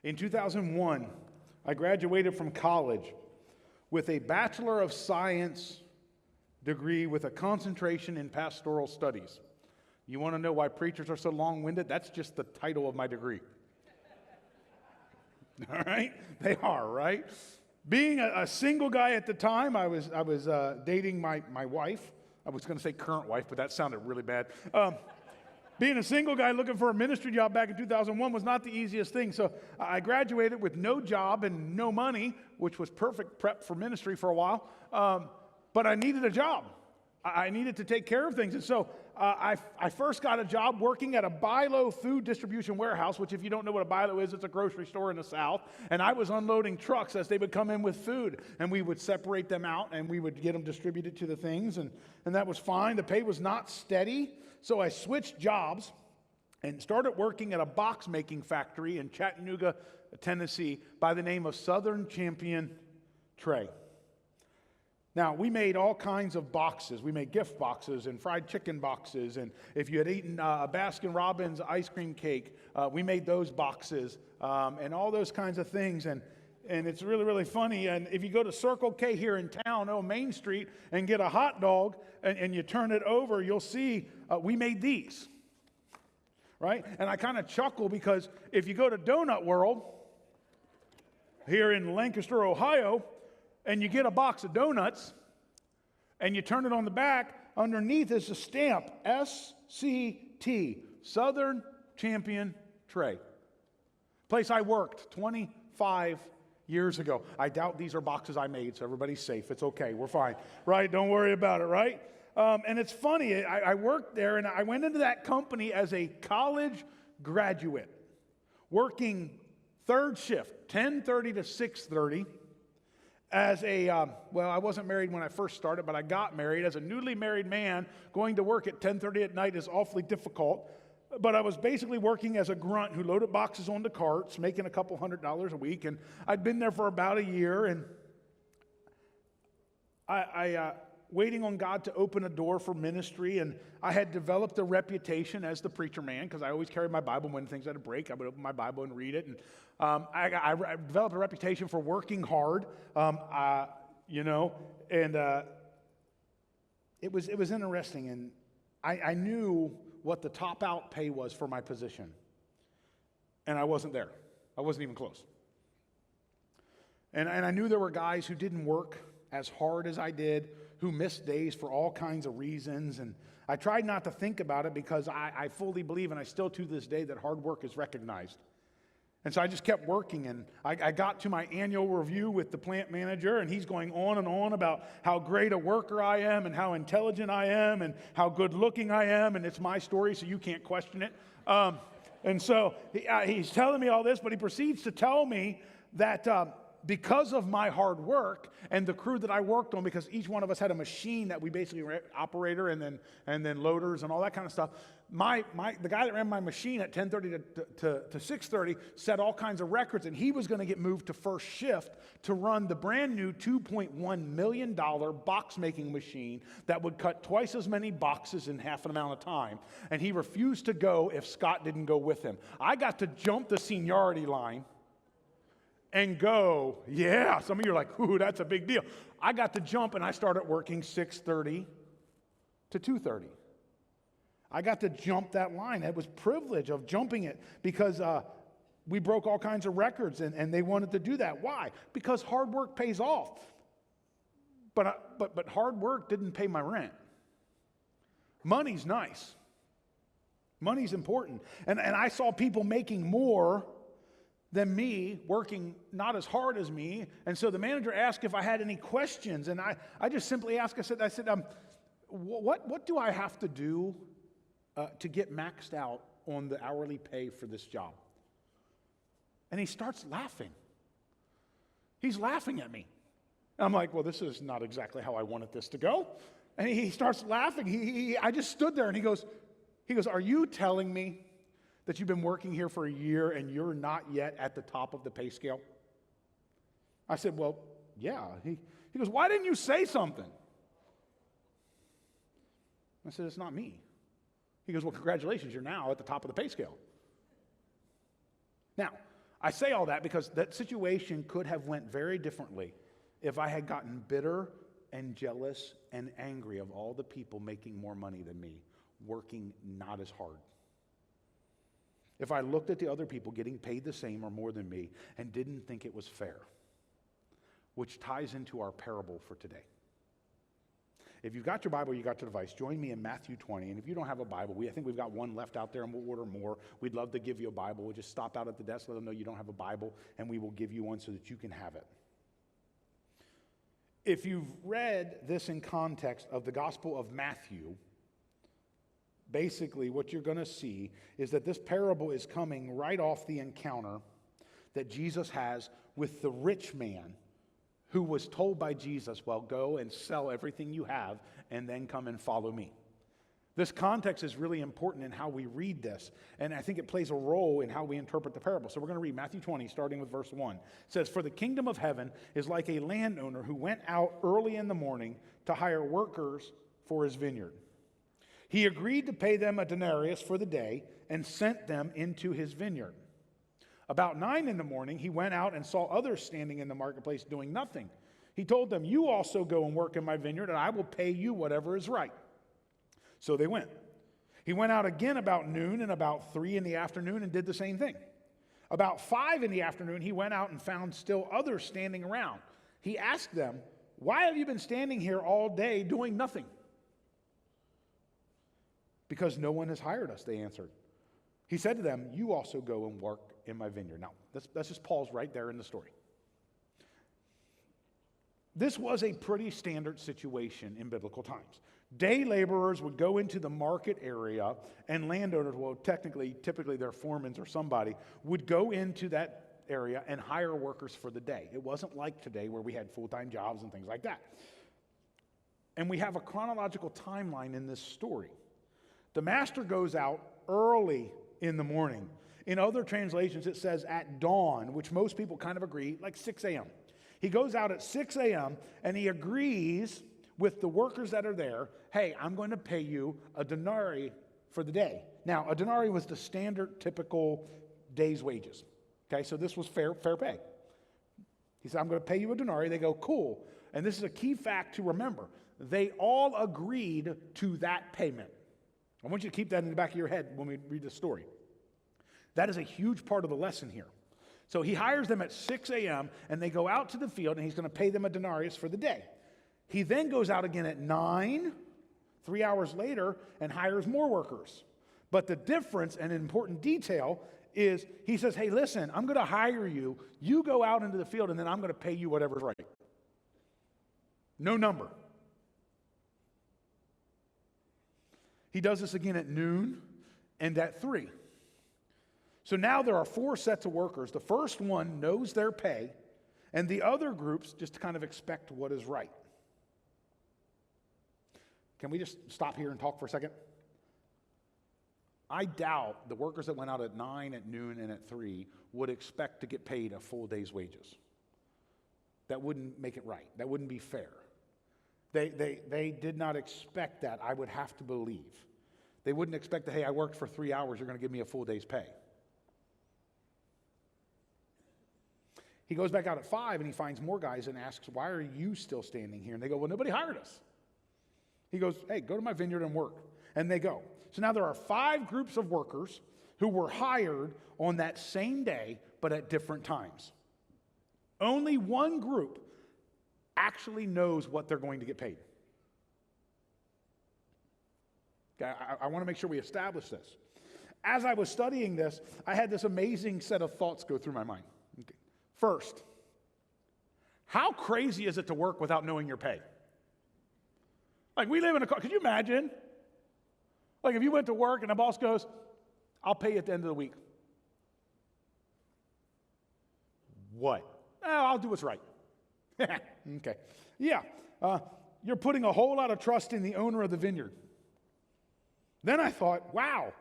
In 2001, I graduated from college with a Bachelor of Science degree with a concentration in pastoral studies. You want to know why preachers are so long-winded? That's just the title of my degree. All right? They are, right? Being a single guy at the time, I was dating my wife. I was going to say current wife, but that sounded really bad. Being a single guy looking for a ministry job back in 2001 was not the easiest thing. So I graduated with no job and no money, which was perfect prep for ministry for a while. But I needed a job. I needed to take care of things. And so I first got a job working at a Bi-Lo food distribution warehouse, which if you don't know what a Bi-Lo is, it's a grocery store in the South. And I was unloading trucks as they would come in with food. And we would separate them out and we would get them distributed to the things. And that was fine. The pay was not steady. So I switched jobs and started working at a box making factory in Chattanooga, Tennessee by the name of Southern Champion Tray. Now, we made all kinds of boxes. We made gift boxes and fried chicken boxes. And if you had eaten a Baskin-Robbins ice cream cake, we made those boxes and all those kinds of things. And it's really, really funny. And if you go to Circle K here in town, Main Street, and get a hot dog and you turn it over, you'll see we made these, right? And I kind of chuckle because if you go to Donut World here in Lancaster, Ohio, and you get a box of donuts, and you turn it on the back, underneath is a stamp, SCT, Southern Champion Tray. Place I worked 25 years ago. I doubt these are boxes I made, so everybody's safe. It's okay. We're fine, right? Don't worry about it, right? And it's funny. I worked there, and I went into that company as a college graduate, working third shift, 10:30 to 6:30. As I wasn't married when I first started, but I got married. As a newly married man, going to work at 10:30 at night is awfully difficult. But I was basically working as a grunt who loaded boxes onto carts, making a couple $100 a week. And I'd been there for about a year, and I waiting on God to open a door for ministry. And I had developed a reputation as the preacher man because I always carried my Bible. When things had a break, I would open my Bible and read it. And I developed a reputation for working hard, it was interesting. And I knew what the top out pay was for my position. And I wasn't there. I wasn't even close. And I knew there were guys who didn't work as hard as I did, who missed days for all kinds of reasons. And I tried not to think about it because I fully believe, and I still to this day, that hard work is recognized. And so I just kept working, and I got to my annual review with the plant manager, and he's going on and on about how great a worker I am and how intelligent I am and how good looking I am, and it's my story, so you can't question it. And so he's telling me all this, but he proceeds to tell me that because of my hard work and the crew that I worked on, because each one of us had a machine that we basically ran, operator and then loaders and all that kind of stuff. The guy that ran my machine at 10:30 to 6:30 set all kinds of records, and he was going to get moved to first shift to run the brand new $2.1 million box making machine that would cut twice as many boxes in half an amount of time. And he refused to go if Scott didn't go with him. I got to jump the seniority line and go, yeah. Some of you are like, ooh, that's a big deal. I got to jump, and I started working 6:30 to 2:30. I got to jump that line. It was privilege of jumping it because we broke all kinds of records, and they wanted to do that. Why? Because hard work pays off. But hard work didn't pay my rent. Money's nice. Money's important. And I saw people making more than me, working not as hard as me. And so the manager asked if I had any questions. And I just simply asked, I said, what do I have to do to get maxed out on the hourly pay for this job? And he starts laughing. He's laughing at me. And I'm like, well, this is not exactly how I wanted this to go. And he starts laughing. I just stood there, and he goes, are you telling me that you've been working here for a year and you're not yet at the top of the pay scale? I said, well, yeah. He goes, why didn't you say something? I said, it's not me. He goes, well, congratulations, you're now at the top of the pay scale. Now, I say all that because that situation could have went very differently if I had gotten bitter and jealous and angry of all the people making more money than me, working not as hard. If I looked at the other people getting paid the same or more than me and didn't think it was fair, which ties into our parable for today. If you've got your Bible, you got your device, join me in Matthew 20. And if you don't have a Bible, I think we've got one left out there and we'll order more. We'd love to give you a Bible. We'll just stop out at the desk, let them know you don't have a Bible, and we will give you one so that you can have it. If you've read this in context of the Gospel of Matthew, basically what you're going to see is that this parable is coming right off the encounter that Jesus has with the rich man who was told by Jesus, well, go and sell everything you have and then come and follow me. This context is really important in how we read this, and I think it plays a role in how we interpret the parable. So we're going to read Matthew 20, starting with verse 1. It says, "For the kingdom of heaven is like a landowner who went out early in the morning to hire workers for his vineyard. He agreed to pay them a denarius for the day and sent them into his vineyard. About 9 in the morning, he went out and saw others standing in the marketplace doing nothing. He told them, 'You also go and work in my vineyard, and I will pay you whatever is right.' So they went. He went out again about noon and about 3 in the afternoon and did the same thing. About 5 in the afternoon, he went out and found still others standing around. He asked them, 'Why have you been standing here all day doing nothing?' 'Because no one has hired us,' they answered. He said to them, 'You also go and work in my vineyard.'" Now, let's just pause right there in the story. This was a pretty standard situation in biblical times. Day laborers would go into the market area, and landowners, well, typically their foremen or somebody, would go into that area and hire workers for the day. It wasn't like today where we had full-time jobs and things like that. And we have a chronological timeline in this story. The master goes out early in the morning. In other translations, it says at dawn, which most people kind of agree, like 6 a.m. He goes out at 6 a.m. and he agrees with the workers that are there, "Hey, I'm going to pay you a denarii for the day." Now, a denarii was the standard, typical day's wages. Okay, so this was fair pay. He said, "I'm going to pay you a denarii." They go, "Cool." And this is a key fact to remember. They all agreed to that payment. I want you to keep that in the back of your head when we read this story. That is a huge part of the lesson here. So he hires them at 6 a.m. and they go out to the field and he's going to pay them a denarius for the day. He then goes out again at 9, 3 hours later, and hires more workers. But the difference and important detail is he says, "Hey, listen, I'm going to hire you. You go out into the field and then I'm going to pay you whatever's right." No number. He does this again at noon and at 3. So now there are 4 sets of workers. The first one knows their pay, and the other groups just kind of expect what is right. Can we just stop here and talk for a second? I doubt the workers that went out at 9, at noon, and at 3 would expect to get paid a full day's wages. That wouldn't make it right. That wouldn't be fair. They did not expect that, I would have to believe. They wouldn't expect that, "Hey, I worked for 3 hours, you're going to give me a full day's pay." He goes back out at 5 and he finds more guys and asks, "Why are you still standing here?" And they go, "Well, nobody hired us." He goes, "Hey, go to my vineyard and work." And they go. So now there are 5 groups of workers who were hired on that same day, but at different times. Only one group actually knows what they're going to get paid. Okay, I want to make sure we establish this. As I was studying this, I had this amazing set of thoughts go through my mind. Okay. First, how crazy is it to work without knowing your pay? Like, we live in a car. Could you imagine? Like, if you went to work and the boss goes, "I'll pay you at the end of the week." What? "Oh, I'll do what's right." Okay. Yeah. You're putting a whole lot of trust in the owner of the vineyard. Then I thought, wow,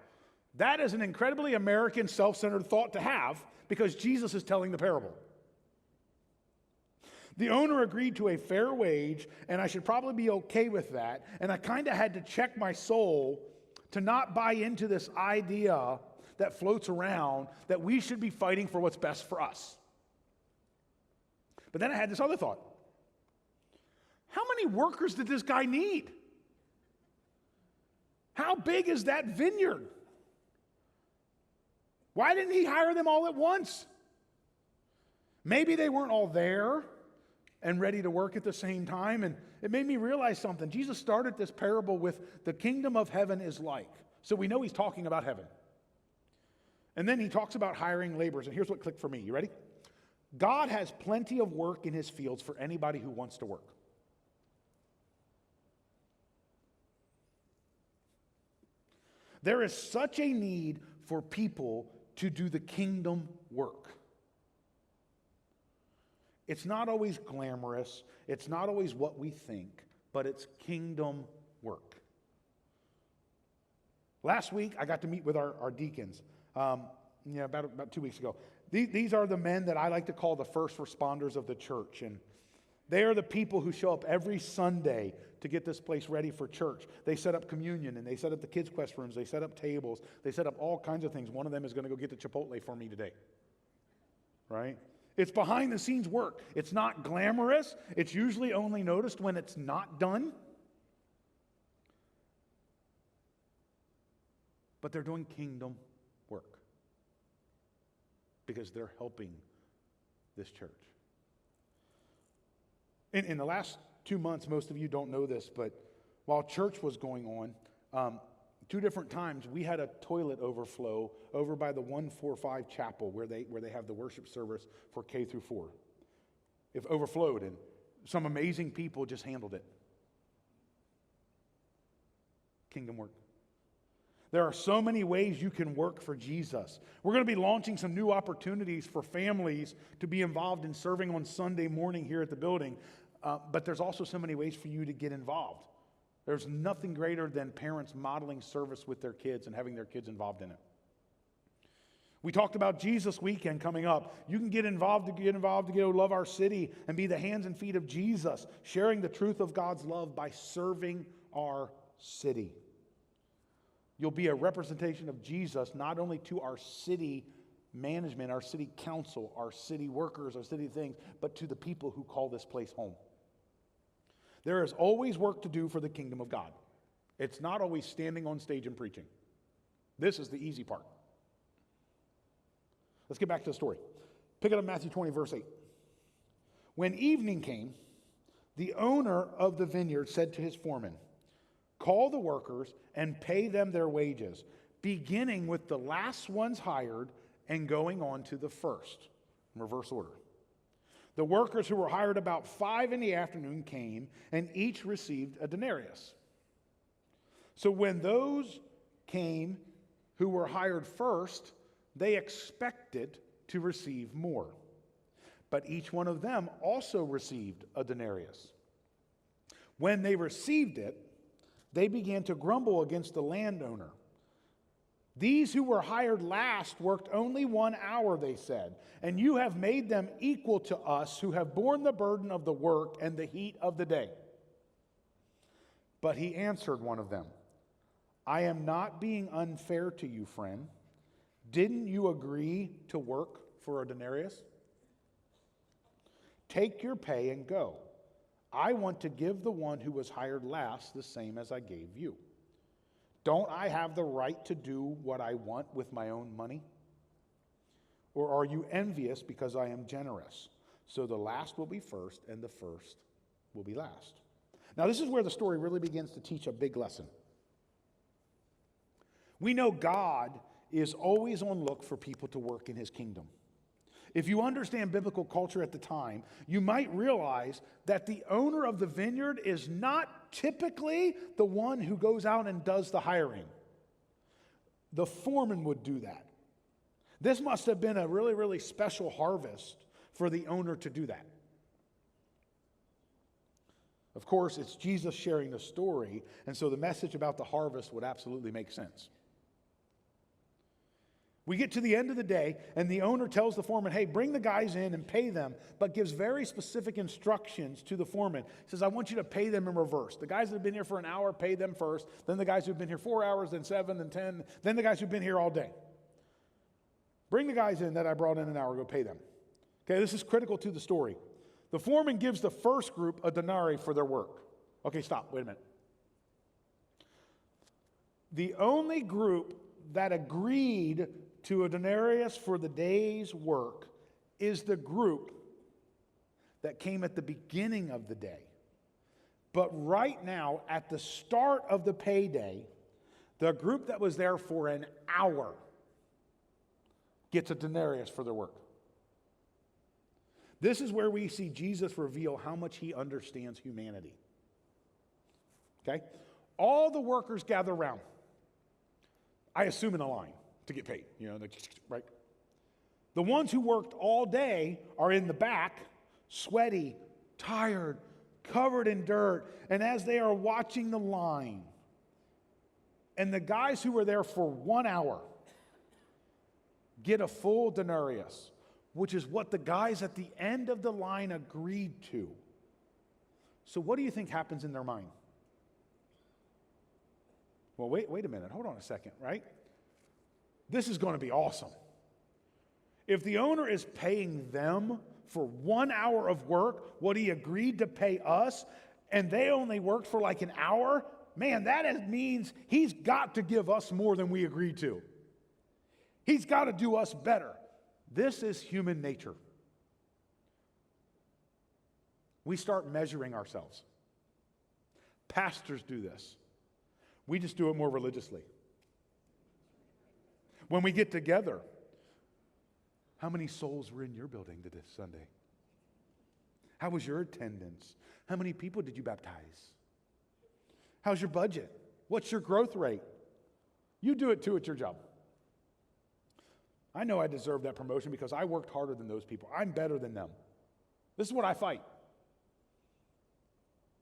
that is an incredibly American self-centered thought to have because Jesus is telling the parable. The owner agreed to a fair wage, and I should probably be okay with that. And I kind of had to check my soul to not buy into this idea that floats around that we should be fighting for what's best for us. But then I had this other thought. How many workers did this guy need? How big is that vineyard? Why didn't he hire them all at once? Maybe they weren't all there and ready to work at the same time. And it made me realize something. Jesus started this parable with the kingdom of heaven is like. So we know he's talking about heaven. And then he talks about hiring laborers. And here's what clicked for me. You ready? God has plenty of work in his fields for anybody who wants to work. There is such a need for people to do the kingdom work. It's not always glamorous. It's not always what we think, but it's kingdom work. Last week, I got to meet with our deacons, about 2 weeks ago. These are the men that I like to call the first responders of the church, and they are the people who show up every Sunday to get this place ready for church. They set up communion, and they set up the kids' quest rooms. They set up tables. They set up all kinds of things. One of them is going to go get the Chipotle for me today, right? It's behind the scenes work. It's not glamorous. It's usually only noticed when it's not done. But they're doing kingdom work because they're helping this church. In the last 2 months, most of you don't know this, but while church was going on, 2 different times we had a toilet overflow over by the 145 chapel where they have the worship service for K through 4. It overflowed, and some amazing people just handled it. Kingdom work. There are so many ways you can work for Jesus. We're going to be launching some new opportunities for families to be involved in serving on Sunday morning here at the building. But there's also so many ways for you to get involved. There's nothing greater than parents modeling service with their kids and having their kids involved in it. We talked about Jesus Weekend coming up. You can get involved to go love our city and be the hands and feet of Jesus, sharing the truth of God's love by serving our city. You'll be a representation of Jesus not only to our city management, our city council, our city workers, our city things, but to the people who call this place home. There is always work to do for the kingdom of God. It's not always standing on stage and preaching. This is the easy part. Let's get back to the story. Pick it up Matthew 20, verse 8. When evening came, the owner of the vineyard said to his foreman, "Call the workers and pay them their wages, beginning with the last ones hired and going on to the first." In reverse order. The workers who were hired about 5 p.m. came, and each received a denarius. So when those came who were hired first, they expected to receive more. But each one of them also received a denarius. When they received it, they began to grumble against the landowner. "These who were hired last worked only 1 hour," they said, "and you have made them equal to us who have borne the burden of the work and the heat of the day." But he answered one of them, "I am not being unfair to you, friend. Didn't you agree to work for a denarius? Take your pay and go. I want to give the one who was hired last the same as I gave you. Don't I have the right to do what I want with my own money? Or are you envious because I am generous? So the last will be first, and the first will be last." Now, this is where the story really begins to teach a big lesson. We know God is always on look for people to work in his kingdom. If you understand biblical culture at the time, you might realize that the owner of the vineyard is not typically the one who goes out and does the hiring. The foreman would do that. This must have been a really, really special harvest for the owner to do that. Of course, it's Jesus sharing the story, and so the message about the harvest would absolutely make sense. We get to the end of the day, and the owner tells the foreman, "Hey, bring the guys in and pay them," but gives very specific instructions to the foreman. He says, "I want you to pay them in reverse. The guys that have been here for an hour, pay them first. Then the guys who've been here 4 hours, then 7, then 10, then the guys who've been here all day." Bring the guys in that I brought in an hour ago, pay them. Okay, this is critical to the story. The foreman gives the first group a denarii for their work. Okay, stop, wait a minute. The only group that agreed to a denarius for the day's work is the group that came at the beginning of the day. But right now, at the start of the payday, the group that was there for an hour gets a denarius for their work. This is where we see Jesus reveal how much he understands humanity. Okay? All the workers gather around. I assume in a line to get paid, right? The ones who worked all day are in the back, sweaty, tired, covered in dirt, and as they are watching the line, and the guys who were there for 1 hour get a full denarius, which is what the guys at the end of the line agreed to. So what do you think happens in their mind? Well, wait a minute. Hold on a second, right? This is going to be awesome. If the owner is paying them for 1 hour of work, what he agreed to pay us, and they only worked for like an hour, man, means he's got to give us more than we agreed to. He's got to do us better. This is human nature. We start measuring ourselves. Pastors do this. We just do it more religiously. When we get together, how many souls were in your building this Sunday? How was your attendance? How many people did you baptize? How's your budget? What's your growth rate? You do it too at your job. I know I deserve that promotion because I worked harder than those people. I'm better than them. This is what I fight.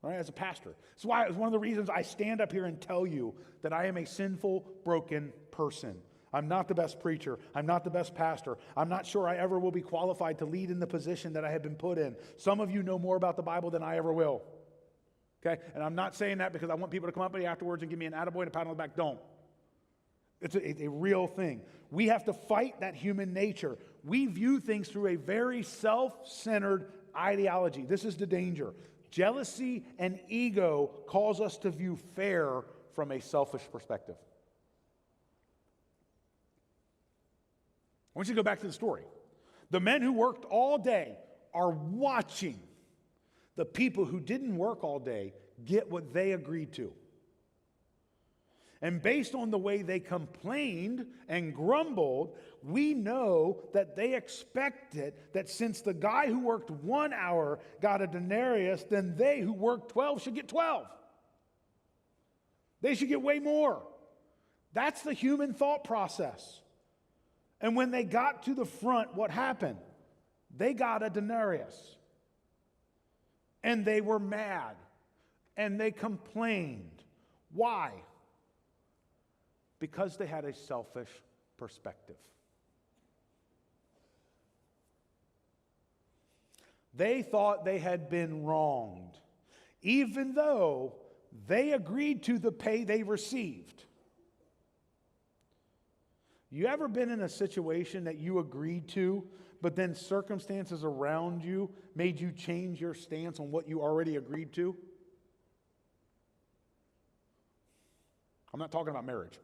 Right, as a pastor. That's why it's one of the reasons I stand up here and tell you that I am a sinful, broken person. I'm not the best preacher. I'm not the best pastor. I'm not sure I ever will be qualified to lead in the position that I have been put in. Some of you know more about the Bible than I ever will. Okay? And I'm not saying that because I want people to come up to me afterwards and give me an attaboy and a pat on the back. Don't. It's a real thing. We have to fight that human nature. We view things through a very self-centered ideology. This is the danger. Jealousy and ego cause us to view fair from a selfish perspective. I want you to go back to the story. The men who worked all day are watching the people who didn't work all day get what they agreed to. And based on the way they complained and grumbled, we know that they expected that since the guy who worked 1 hour got a denarius, then they who worked 12 should get 12. They should get way more. That's the human thought process. And when they got to the front, what happened? They got a denarius. And they were mad. And they complained. Why? Because they had a selfish perspective. They thought they had been wronged, even though they agreed to the pay they received. You ever been in a situation that you agreed to, but then circumstances around you made you change your stance on what you already agreed to? I'm not talking about marriage.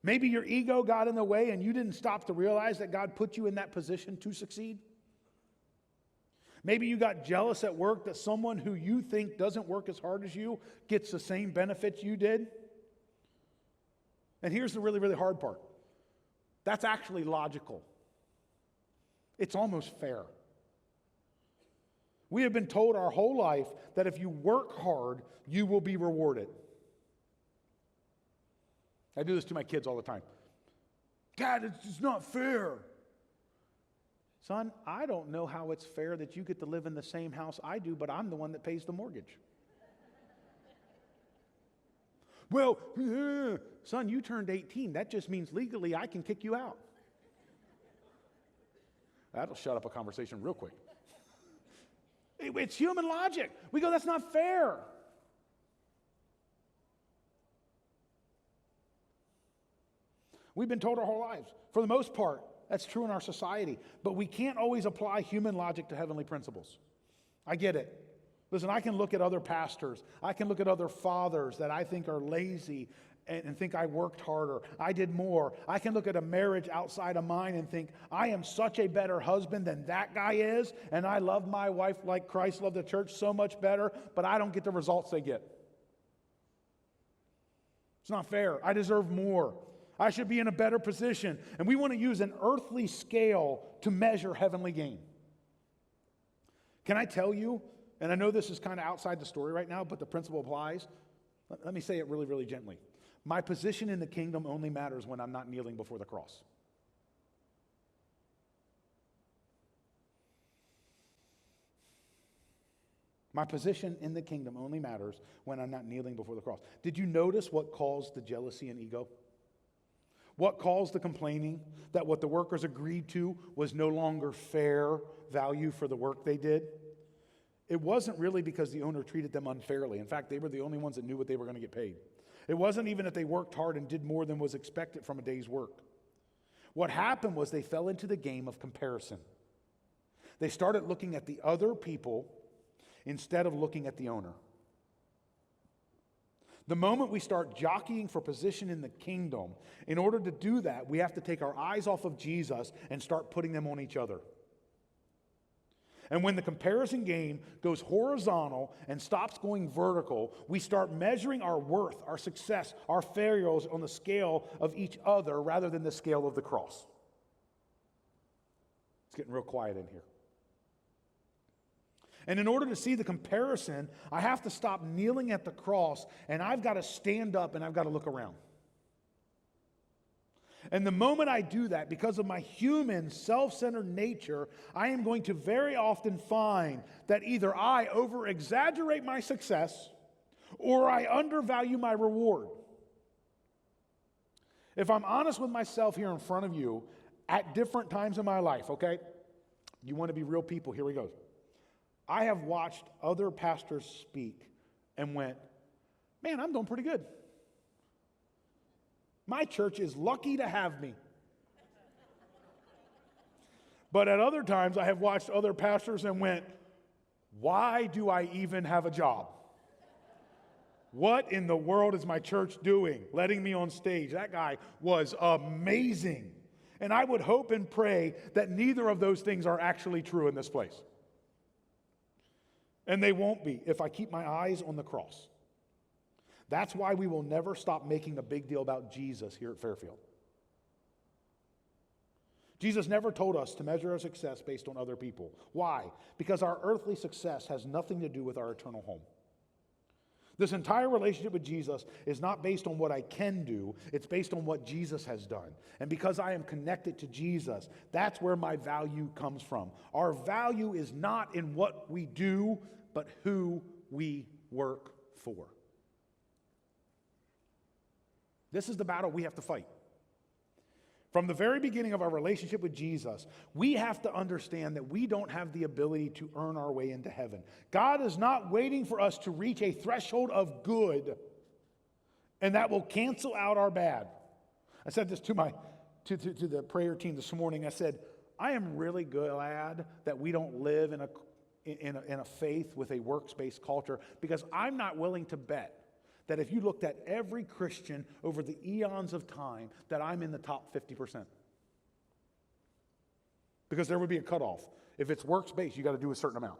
Maybe your ego got in the way and you didn't stop to realize that God put you in that position to succeed. Maybe you got jealous at work that someone who you think doesn't work as hard as you gets the same benefits you did. And here's the really, really hard part. That's actually logical. It's almost fair. We have been told our whole life that if you work hard, you will be rewarded. I do this to my kids all the time. Dad, it's just not fair. Son, I don't know how it's fair that you get to live in the same house I do, but I'm the one that pays the mortgage. Well, son, you turned 18. That just means legally I can kick you out. That'll shut up a conversation real quick. It's human logic. We go, that's not fair. We've been told our whole lives. For the most part, that's true in our society. But we can't always apply human logic to heavenly principles. I get it. Listen, I can look at other pastors. I can look at other fathers that I think are lazy and think I worked harder. I did more. I can look at a marriage outside of mine and think, I am such a better husband than that guy is, and I love my wife like Christ loved the church so much better, but I don't get the results they get. It's not fair. I deserve more. I should be in a better position. And we want to use an earthly scale to measure heavenly gain. Can I tell you, and I know this is kind of outside the story right now, but the principle applies. Let me say it really, really gently. My position in the kingdom only matters when I'm not kneeling before the cross. My position in the kingdom only matters when I'm not kneeling before the cross. Did you notice what caused the jealousy and ego? What caused the complaining? That what the workers agreed to was no longer fair value for the work they did? It wasn't really because the owner treated them unfairly. In fact, they were the only ones that knew what they were going to get paid. It wasn't even that they worked hard and did more than was expected from a day's work. What happened was they fell into the game of comparison. They started looking at the other people instead of looking at the owner. The moment we start jockeying for position in the kingdom, in order to do that, we have to take our eyes off of Jesus and start putting them on each other. And when the comparison game goes horizontal and stops going vertical, we start measuring our worth, our success, our failures on the scale of each other rather than the scale of the cross. It's getting real quiet in here. And in order to see the comparison, I have to stop kneeling at the cross, and I've got to stand up and I've got to look around. And the moment I do that, because of my human, self-centered nature, I am going to very often find that either I over-exaggerate my success or I undervalue my reward. If I'm honest with myself here in front of you, at different times in my life, okay? You want to be real people, here we go. I have watched other pastors speak and went, man, I'm doing pretty good. My church is lucky to have me. But at other times, I have watched other pastors and went, why do I even have a job? What in the world is my church doing, letting me on stage? That guy was amazing. And I would hope and pray that neither of those things are actually true in this place. And they won't be if I keep my eyes on the cross. That's why we will never stop making a big deal about Jesus here at Fairfield. Jesus never told us to measure our success based on other people. Why? Because our earthly success has nothing to do with our eternal home. This entire relationship with Jesus is not based on what I can do, it's based on what Jesus has done. And because I am connected to Jesus, that's where my value comes from. Our value is not in what we do, but who we work for. This is the battle we have to fight. From the very beginning of our relationship with Jesus, we have to understand that we don't have the ability to earn our way into heaven. God is not waiting for us to reach a threshold of good, and that will cancel out our bad. I said this to the prayer team this morning. I said, I am really glad that we don't live in a faith with a works-based culture, because I'm not willing to bet that if you looked at every Christian over the eons of time, that I'm in the top 50%. Because there would be a cutoff. If it's works-based, you got to do a certain amount.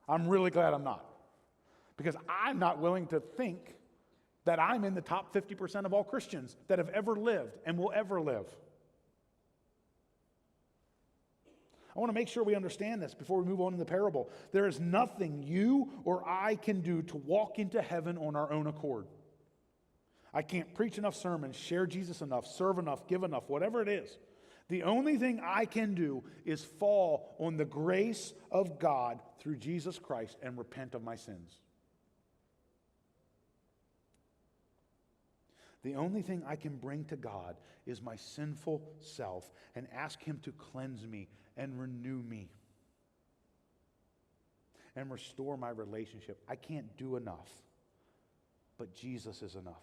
I'm really glad I'm not. Because I'm not willing to think that I'm in the top 50% of all Christians that have ever lived and will ever live. I want to make sure we understand this before we move on in the parable. There is nothing you or I can do to walk into heaven on our own accord. I can't preach enough sermons, share Jesus enough, serve enough, give enough, whatever it is. The only thing I can do is fall on the grace of God through Jesus Christ and repent of my sins. The only thing I can bring to God is my sinful self and ask Him to cleanse me and renew me and restore my relationship. I can't do enough, but Jesus is enough.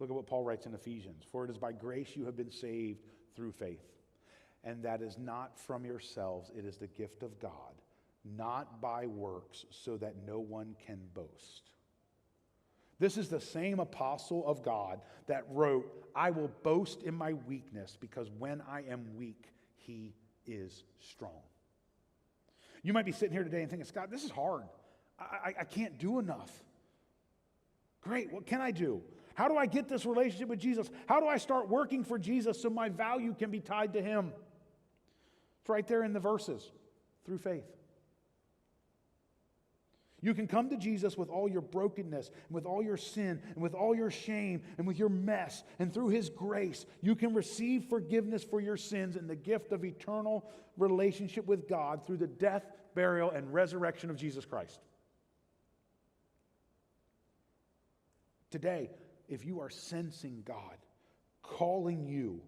Look at what Paul writes in Ephesians. For it is by grace you have been saved through faith. And that is not from yourselves, it is the gift of God, not by works, so that no one can boast. This is the same apostle of God that wrote, I will boast in my weakness, because when I am weak, he is strong. You might be sitting here today and thinking, Scott, this is hard. I can't do enough. Great, what can I do? How do I get this relationship with Jesus? How do I start working for Jesus so my value can be tied to him? It's right there in the verses, through faith. You can come to Jesus with all your brokenness, and with all your sin, and with all your shame, and with your mess, and through his grace, you can receive forgiveness for your sins and the gift of eternal relationship with God through the death, burial, and resurrection of Jesus Christ. Today, if you are sensing God calling you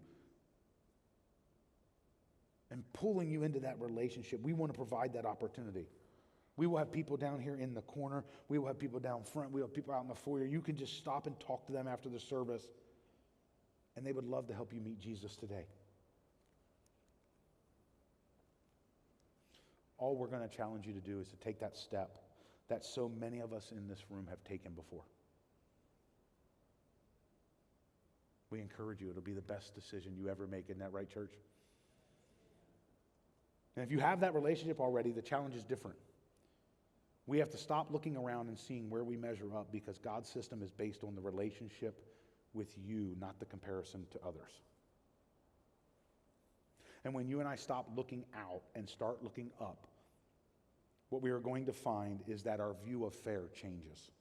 and pulling you into that relationship, we want to provide that opportunity. We will have people down here in the corner. We will have people down front. We will have people out in the foyer. You can just stop and talk to them after the service, and they would love to help you meet Jesus today. All we're going to challenge you to do is to take that step that so many of us in this room have taken before. We encourage you. It'll be the best decision you ever make. Isn't that right, church? And if you have that relationship already, the challenge is different. We have to stop looking around and seeing where we measure up, because God's system is based on the relationship with you, not the comparison to others. And when you and I stop looking out and start looking up, what we are going to find is that our view of fair changes.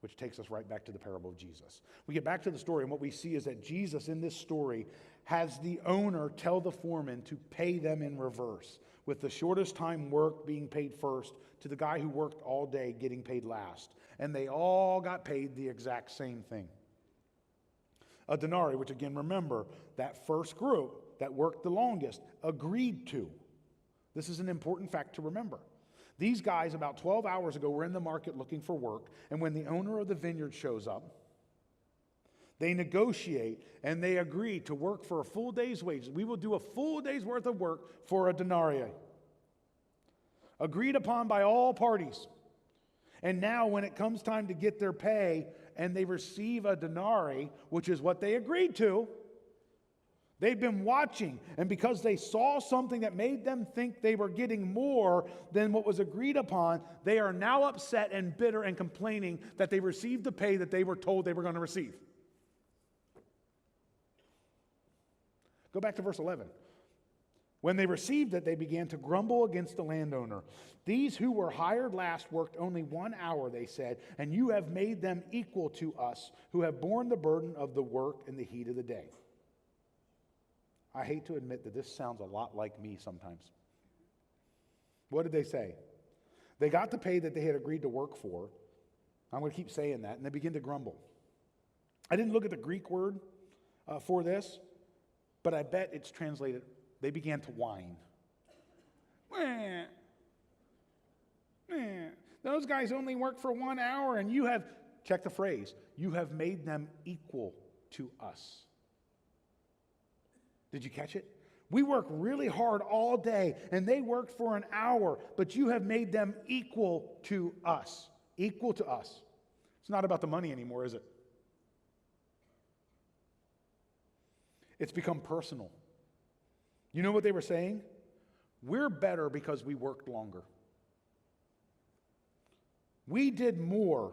Which takes us right back to the parable of Jesus. We get back to the story, and what we see is that Jesus in this story has the owner tell the foreman to pay them in reverse, with the shortest time worked being paid first to the guy who worked all day getting paid last. And they all got paid the exact same thing. A denarii, which again, remember, that first group that worked the longest agreed to. This is an important fact to remember. These guys, about 12 hours ago, were in the market looking for work, and when the owner of the vineyard shows up, they negotiate and they agree to work for a full day's wages. We will do a full day's worth of work for a denarii. Agreed upon by all parties. And now when it comes time to get their pay and they receive a denarii, which is what they agreed to, they've been watching, and because they saw something that made them think they were getting more than what was agreed upon, they are now upset and bitter and complaining that they received the pay that they were told they were going to receive. Go back to verse 11. When they received it, they began to grumble against the landowner. These who were hired last worked only 1 hour, they said, and you have made them equal to us, who have borne the burden of the work in the heat of the day. I hate to admit that this sounds a lot like me sometimes. What did they say? They got the pay that they had agreed to work for. I'm going to keep saying that, and they begin to grumble. I didn't look at the Greek word for this, but I bet it's translated, they began to whine. Those guys only work for 1 hour, and you have, check the phrase, you have made them equal to us. Did you catch it? We work really hard all day, and they worked for an hour, but you have made them equal to us. Equal to us. It's not about the money anymore, is it? It's become personal. You know what they were saying? We're better because we worked longer. We did more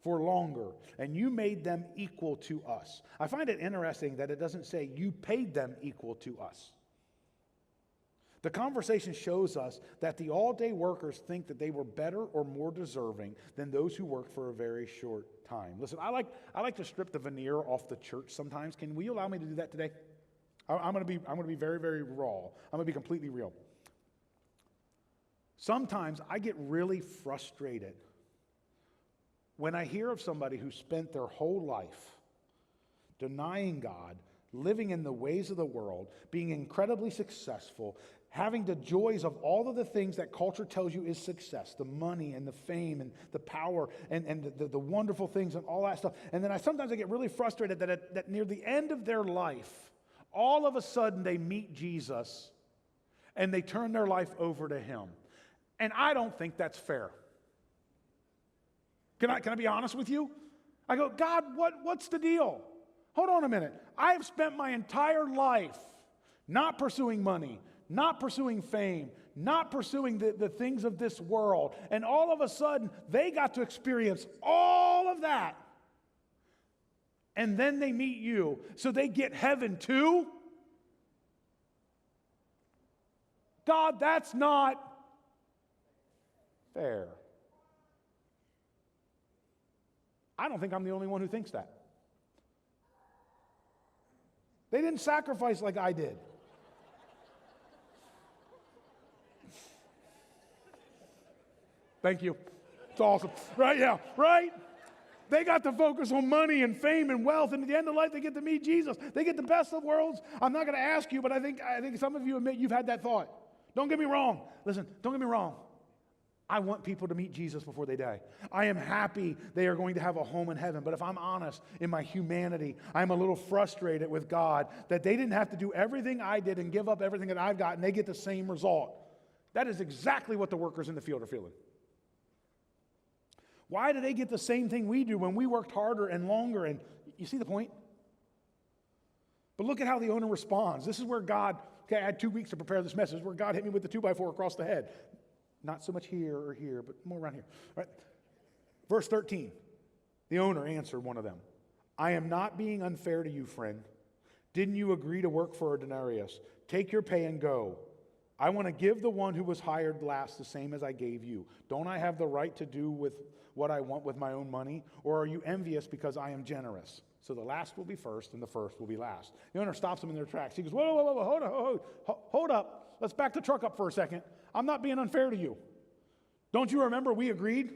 for longer, and you made them equal to us. I find it interesting that it doesn't say you paid them equal to us. The conversation shows us that the all-day workers think that they were better or more deserving than those who work for a very short time. Listen, I like to strip the veneer off the church sometimes. Can we allow me to do that today? I'm going to be very, very raw. I'm going to be completely real. Sometimes I get really frustrated when I hear of somebody who spent their whole life denying God, living in the ways of the world, being incredibly successful, having the joys of all of the things that culture tells you is success, the money and the fame and the power and the wonderful things and all that stuff. And then sometimes I get really frustrated that near the end of their life, all of a sudden they meet Jesus and they turn their life over to him. And I don't think that's fair. Can I be honest with you? I go, God, what's the deal? Hold on a minute. I have spent my entire life not pursuing money, not pursuing fame, not pursuing the things of this world. And all of a sudden, they got to experience all of that. And then they meet you. So they get heaven too? God, that's not fair. I don't think I'm the only one who thinks that. They didn't sacrifice like I did. Thank you. It's awesome. Right? Yeah. Right? They got to focus on money and fame and wealth, and at the end of life, they get to meet Jesus. They get the best of worlds. I'm not going to ask you, but I think some of you admit you've had that thought. Don't get me wrong. Listen, don't get me wrong. I want people to meet Jesus before they die. I am happy they are going to have a home in heaven. But if I'm honest, in my humanity, I'm a little frustrated with God that they didn't have to do everything I did and give up everything that I've got, and they get the same result. That is exactly what the workers in the field are feeling. Why do they get the same thing we do when we worked harder and longer? And you see the point? But look at how the owner responds. This is where God, I had 2 weeks to prepare this message, where God hit me with the 2x4 across the head. Not so much here or here, but more around here. All right. Verse 13, the owner answered one of them, I am not being unfair to you, friend. Didn't you agree to work for a denarius? Take your pay and go. I want to give the one who was hired last the same as I gave you. Don't I have the right to do with what I want with my own money? Or are you envious because I am generous? So the last will be first and the first will be last. The owner stops them in their tracks. He goes, whoa, hold up. Let's back the truck up for a second. I'm not being unfair to you. Don't you remember we agreed?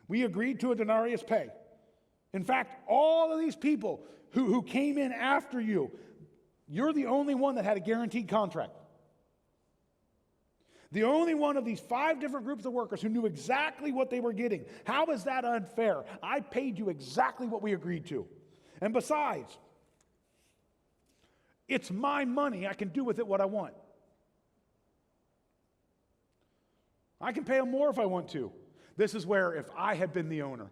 We agreed to a denarius pay. In fact, all of these people who came in after you, you're the only one that had a guaranteed contract. The only one of these 5 different groups of workers who knew exactly what they were getting. How is that unfair? I paid you exactly what we agreed to. And besides, it's my money. I can do with it what I want. I can pay them more if I want to. This is where, if I had been the owner,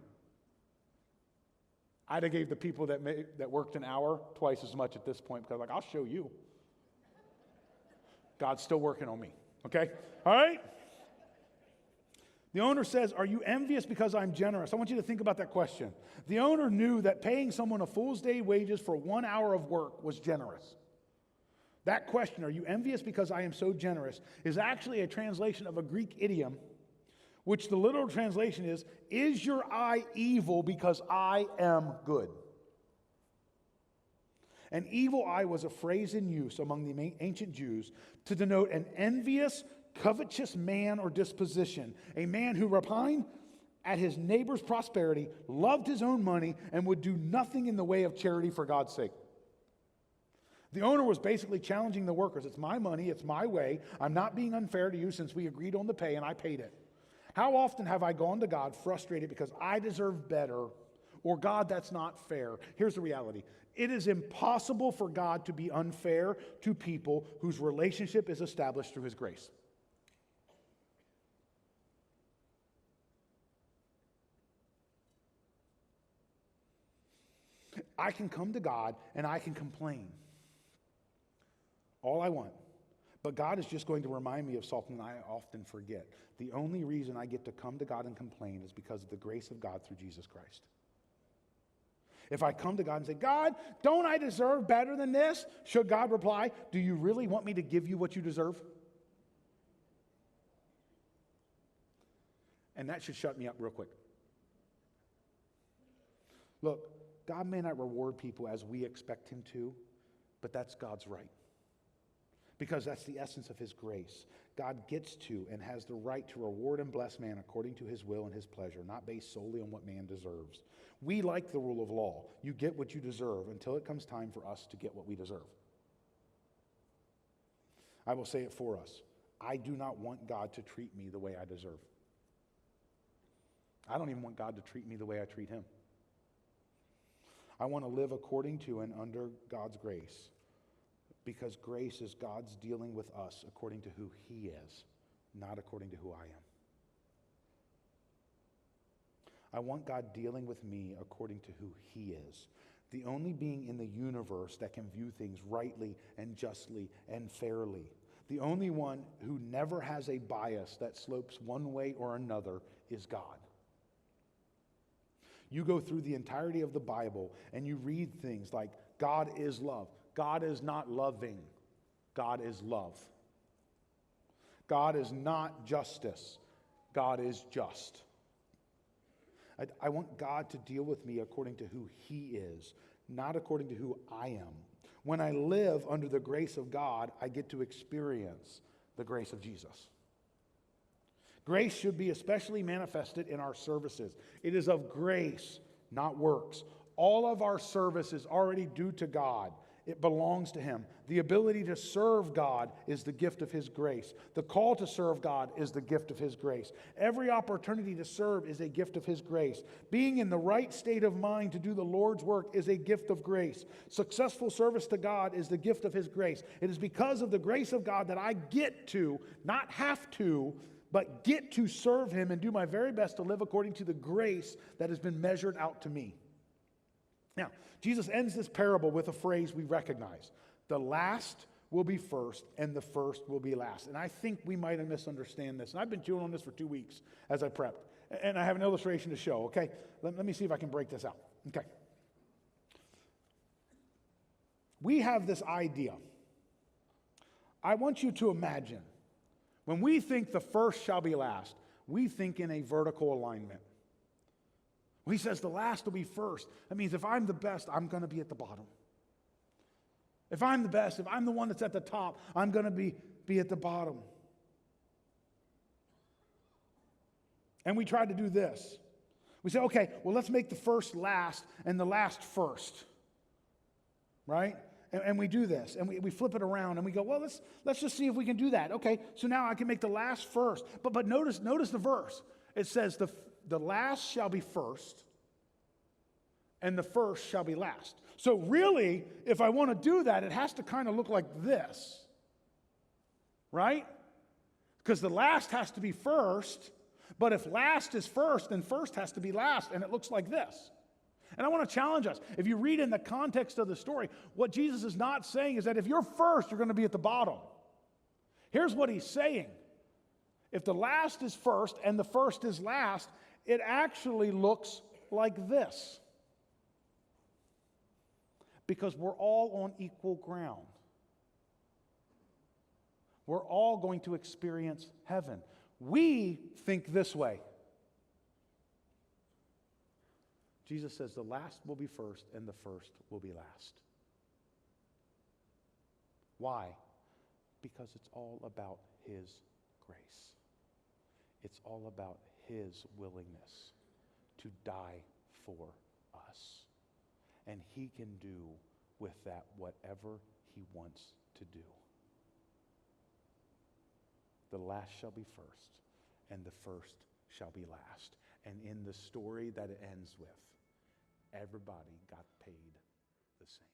I'd have gave the people that worked an hour twice as much at this point, because I'm like, I'll show you. God's still working on me. Okay? All right? The owner says, are you envious because I'm generous? I want you to think about that question. The owner knew that paying someone a full day's wages for 1 hour of work was generous. That question, are you envious because I am so generous, is actually a translation of a Greek idiom, which the literal translation is your eye evil because I am good? An evil eye was a phrase in use among the ancient Jews to denote an envious, covetous man or disposition, a man who repined at his neighbor's prosperity, loved his own money, and would do nothing in the way of charity for God's sake. The owner was basically challenging the workers. It's my money, it's my way. I'm not being unfair to you since we agreed on the pay and I paid it. How often have I gone to God frustrated because I deserve better, or God, that's not fair? Here's the reality. It is impossible for God to be unfair to people whose relationship is established through his grace. I can come to God and I can complain all I want. But God is just going to remind me of something I often forget. The only reason I get to come to God and complain is because of the grace of God through Jesus Christ. If I come to God and say, God, don't I deserve better than this? Should God reply, do you really want me to give you what you deserve? And that should shut me up real quick. Look, God may not reward people as we expect him to, but that's God's right. because that's the essence of his grace. God gets to and has the right to reward and bless man according to his will and his pleasure, not based solely on what man deserves. We like the rule of law. You get what you deserve until it comes time for us to get what we deserve. I will say it for us. I do not want God to treat me the way I deserve. I don't even want God to treat me the way I treat him. I want to live according to and under God's grace, because grace is God's dealing with us according to who he is, not according to who I am. I want God dealing with me according to who he is, the only being in the universe that can view things rightly and justly and fairly. The only one who never has a bias that slopes one way or another is God. You go through the entirety of the Bible and you read things like, God is love. God is not loving. God is love. God is not justice. God is just. I want God to deal with me according to who he is, not according to who I am. When I live under the grace of God, I get to experience the grace of Jesus. Grace should be especially manifested in our services. It is of grace, not works. All of our service is already due to God. It belongs to him. The ability to serve God is the gift of his grace. The call to serve God is the gift of his grace. Every opportunity to serve is a gift of his grace. Being in the right state of mind to do the Lord's work is a gift of grace. Successful service to God is the gift of his grace. It is because of the grace of God that I get to, not have to, but get to serve him and do my very best to live according to the grace that has been measured out to me. Now, Jesus ends this parable with a phrase we recognize. The last will be first, and the first will be last. And I think we might have misunderstood this. And I've been chewing on this for 2 weeks as I prepped. And I have an illustration to show, okay? Let me see if I can break this out. Okay. We have this idea. I want you to imagine, when we think the first shall be last, we think in a vertical alignment. When he says the last will be first, that means if I'm the best, I'm going to be at the bottom. If I'm the best, if I'm the one that's at the top, I'm going to be at the bottom. And we try to do this. We say, okay, well, let's make the first last and the last first. Right? And we do this, and we flip it around, and we go, well, let's just see if we can do that. Okay, so now I can make the last first. But notice the verse. It says the last shall be first, and the first shall be last. So really, if I want to do that, it has to kind of look like this. Right? Because the last has to be first, but if last is first, then first has to be last, and it looks like this. And I want to challenge us. If you read in the context of the story, what Jesus is not saying is that if you're first, you're going to be at the bottom. Here's what he's saying. If the last is first and the first is last, it actually looks like this. Because we're all on equal ground. We're all going to experience heaven. We think this way. Jesus says the last will be first and the first will be last. Why? Because it's all about his grace. It's all about his willingness to die for us. And he can do with that whatever he wants to do. The last shall be first, and the first shall be last. And in the story that it ends with, everybody got paid the same.